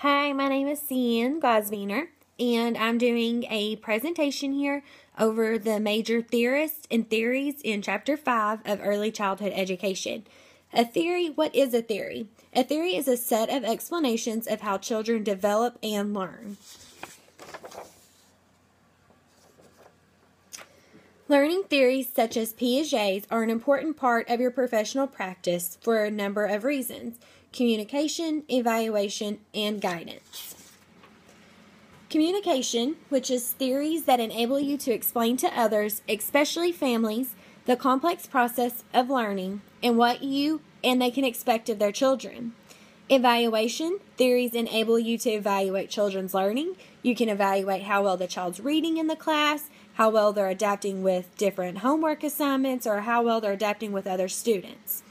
Hi, my name is Cian Gosviner, and I'm doing a presentation here over the major theorists and theories in Chapter 5 of Early Childhood Education. A theory, what is a theory? A theory is a set of explanations of how children develop and learn. Learning theories such as Piaget's are an important part of your professional practice for a number of reasons: communication, evaluation, and guidance. Communication, which is theories that enable you to explain to others, especially families, the complex process of learning and what you and they can expect of their children. Evaluation, theories enable you to evaluate children's learning. You can evaluate how well the child's reading in the class, how well they're adapting with different homework assignments, or how well they're adapting with other students.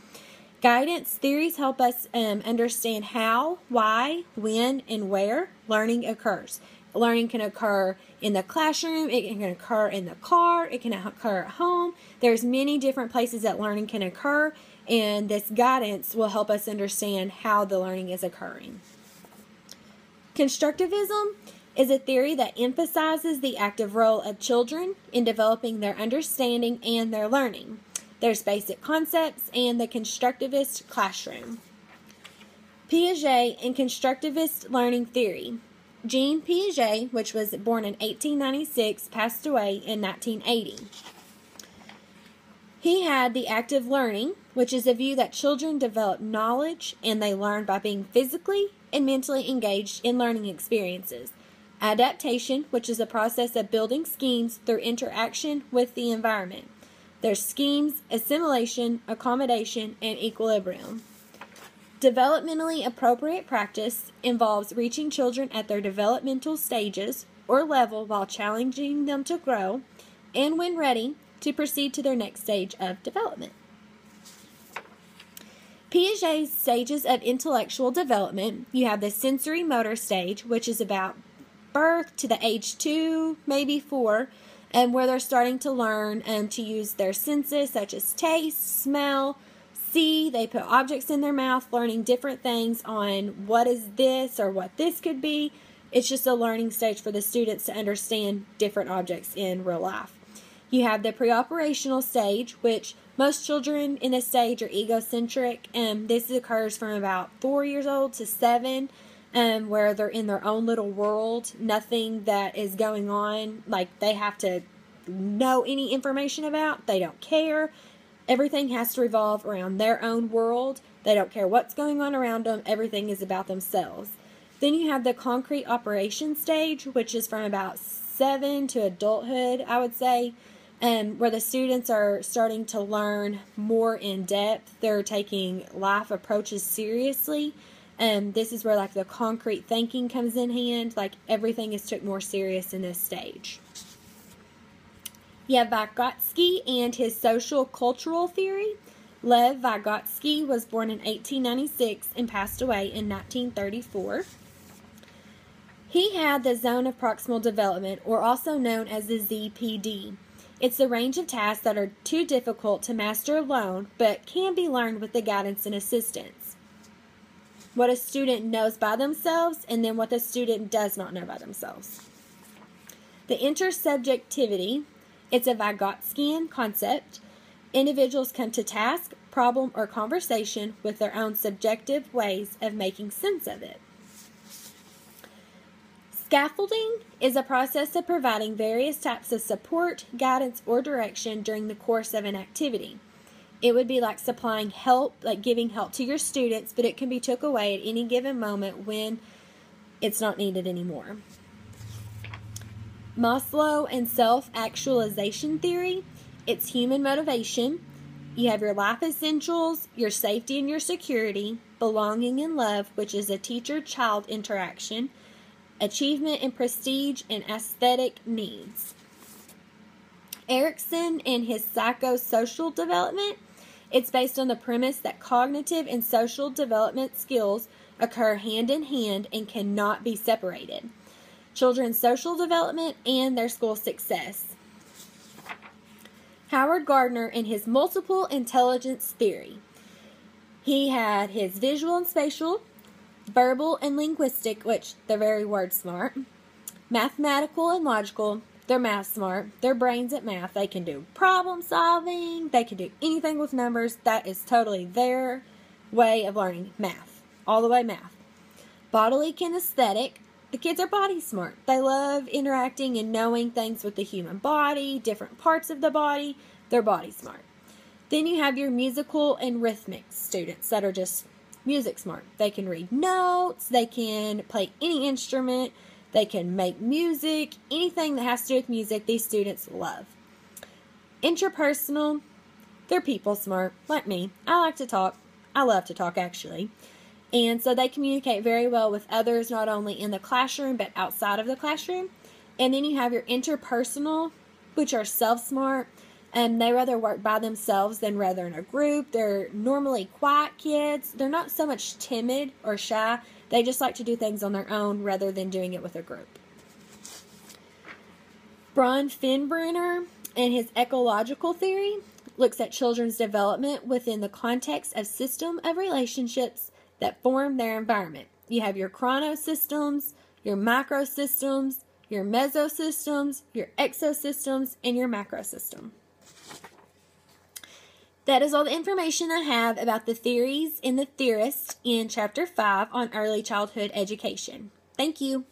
Guidance, theories help us understand how, why, when, and where learning occurs. Learning can occur in the classroom, it can occur in the car, it can occur at home. There's many different places that learning can occur, and this guidance will help us understand how the learning is occurring. Constructivism is a theory that emphasizes the active role of children in developing their understanding and their learning. There's basic concepts and the constructivist classroom. Piaget and constructivist learning theory. Jean Piaget, which was born in 1896, passed away in 1980. He had the active learning, which is a view that children develop knowledge and they learn by being physically and mentally engaged in learning experiences. Adaptation, which is a process of building schemes through interaction with the environment. There's schemes, assimilation, accommodation, and equilibrium. Developmentally appropriate practice involves reaching children at their developmental stages or level while challenging them to grow, and when ready, to proceed to their next stage of development. Piaget's stages of intellectual development, you have the sensory motor stage, which is about birth to the age 2, maybe 4, and where they're starting to learn to use their senses such as taste, smell, see. They put objects in their mouth, learning different things on what is this or what this could be. It's just a learning stage for the students to understand different objects in real life. You have the preoperational stage, which most children in this stage are egocentric. This occurs from about 4 years old to 7, where they're in their own little world. Nothing that is going on, like they have to know any information about. They don't care. Everything has to revolve around their own world. They don't care what's going on around them. Everything is about themselves. Then you have the concrete operation stage, which is from about 7 to adulthood, I would say, where the students are starting to learn more in depth. They're taking life approaches seriously. This is where like the concrete thinking comes in hand. Like everything is took more serious in this stage. You have Vygotsky and his social cultural theory. Lev Vygotsky was born in 1896 and passed away in 1934. He had the zone of proximal development, or also known as the ZPD. It's the range of tasks that are too difficult to master alone, but can be learned with the guidance and assistance. What a student knows by themselves, and then what the student does not know by themselves. The intersubjectivity, it's a Vygotskian concept. Individuals come to task, problem, or conversation with their own subjective ways of making sense of it. Scaffolding is a process of providing various types of support, guidance, or direction during the course of an activity. It would be like supplying help, like giving help to your students, but it can be took away at any given moment when it's not needed anymore. Maslow and self-actualization theory. It's human motivation. You have your life essentials, your safety and your security, belonging and love, which is a teacher-child interaction, achievement and prestige, and aesthetic needs. Erikson and his psychosocial development. It's based on the premise that cognitive and social development skills occur hand in hand and cannot be separated. Children's social development and their school success. Howard Gardner and his multiple intelligence theory. He had his visual and spatial, verbal and linguistic, which they're very word smart, mathematical and logical, they're math smart, their brains at math, they can do problem solving, they can do anything with numbers, that is totally their way of learning math, all the way math. Bodily kinesthetic, the kids are body smart, they love interacting and knowing things with the human body, different parts of the body, they're body smart. Then you have your musical and rhythmic students that are just music smart. They can read notes, they can play any instrument, they can make music, anything that has to do with music, these students love. Interpersonal, they're people smart, like me. I like to talk. I love to talk, actually. And so they communicate very well with others, not only in the classroom, but outside of the classroom. And then you have your interpersonal, which are self-smart. And they rather work by themselves than rather in a group. They're normally quiet kids. They're not so much timid or shy. They just like to do things on their own rather than doing it with a group. Bronfenbrenner and his ecological theory looks at children's development within the context of system of relationships that form their environment. You have your chronosystems, your microsystems, your mesosystems, your exosystems, and your macrosystem. That is all the information I have about the theories in the Theorist in Chapter 5 on early childhood education. Thank you.